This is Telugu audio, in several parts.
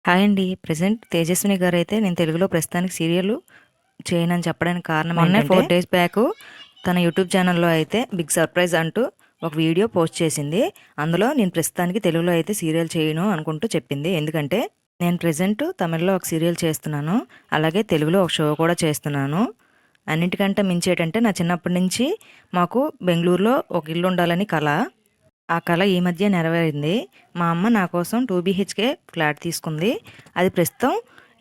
హాయ్ అండి. ప్రెజెంట్ తేజస్విని గారైతే నేను తెలుగులో ప్రస్తుతానికి సీరియల్ చేయనని చెప్పడానికి కారణం ఏంటంటే 4 డేస్ బ్యాక్ తన యూట్యూబ్ ఛానల్‌లో అయితే బిగ్ సర్ప్రైజ్ అంటూ ఒక వీడియో పోస్ట్ చేసింది. అందులో నేను ప్రస్తుతానికి తెలుగులో అయితే సీరియల్ చేయను అనుకుంటూ చెప్పింది. ఎందుకంటే నేను ప్రెజెంట్ తమిళ్‌లో ఒక సీరియల్ చేస్తున్నాను. అలాగే తెలుగులో ఒక షో కూడా చేస్తున్నాను. అన్నిటికంటే మించేటంటే నా చిన్నప్పటి నుంచి మాకు బెంగుళూరులో ఒక ఇల్లు ఉండాలని కల. ఆ కల ఈ మధ్య నెరవేరింది. మా అమ్మ నా కోసం 2 బీహెచ్‌కే ఫ్లాట్ తీసుకుంది. అది ప్రస్తుతం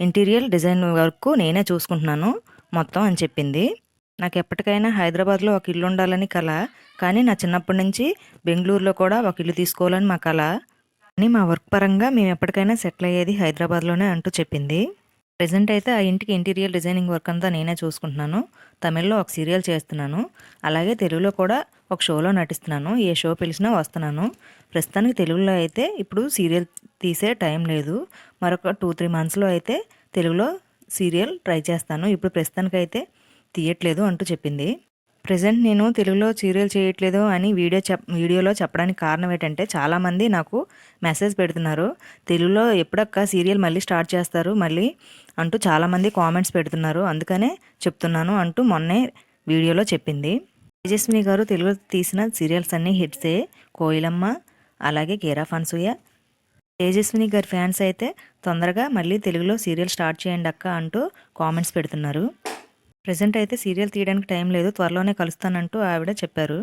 ఇంటీరియర్ డిజైన్ వర్క్ నేనే చూసుకుంటున్నాను మొత్తం అని చెప్పింది. నాకు ఎప్పటికైనా హైదరాబాద్‌లో ఒక ఇల్లు ఉండాలని కల. కానీ నా చిన్నప్పటి నుంచి బెంగుళూరులో కూడా ఒక ఇల్లు తీసుకోవాలని మా కల. కానీ మా వర్క్ పరంగా మేము ఎప్పటికైనా సెటిల్ అయ్యేది హైదరాబాద్‌లోనే అంటూ చెప్పింది. ప్రెజెంట్ అయితే ఆ ఇంటికి ఇంటీరియర్ డిజైనింగ్ వర్క్ అంతా నేనే చూసుకుంటున్నాను. తమిళ్లో ఒక సీరియల్ చేస్తున్నాను. అలాగే తెలుగులో కూడా ఒక షోలో నటిస్తున్నాను. ఏ షో పిలిచినా వస్తున్నాను. ప్రస్తుతానికి తెలుగులో అయితే ఇప్పుడు సీరియల్ తీసే టైం లేదు. మరొక 2-3 మంత్స్‌లో అయితే తెలుగులో సీరియల్ ట్రై చేస్తాను. ఇప్పుడు ప్రస్తుతానికైతే తీయట్లేదు అంటూ చెప్పింది. ప్రెజెంట్ నేను తెలుగులో సీరియల్ చేయట్లేదు అని వీడియోలో చెప్పడానికి కారణం ఏంటంటే చాలామంది నాకు మెసేజ్ పెడుతున్నారు. తెలుగులో ఎప్పుడక్క సీరియల్ మళ్ళీ స్టార్ట్ చేస్తారు మళ్ళీ అంటూ చాలామంది కామెంట్స్ పెడుతున్నారు. అందుకనే చెప్తున్నాను అంటూ మొన్నే వీడియోలో చెప్పింది. తేజస్విని గారు తెలుగులో తీసిన సీరియల్స్ అన్నీ హిట్సే. కోయిలమ్మ, అలాగే కేర్ ఆఫ్ అనసూయ. తేజస్విని గారి ఫ్యాన్స్ అయితే తొందరగా మళ్ళీ తెలుగులో సీరియల్ స్టార్ట్ చేయండి అక్క అంటూ కామెంట్స్ పెడుతున్నారు. ప్రెజెంట్ అయితే సీరియల్ తీయడానికి టైం లేదు, త్వరలోనే కలుస్తానంటూ ఆవిడ చెప్పారు.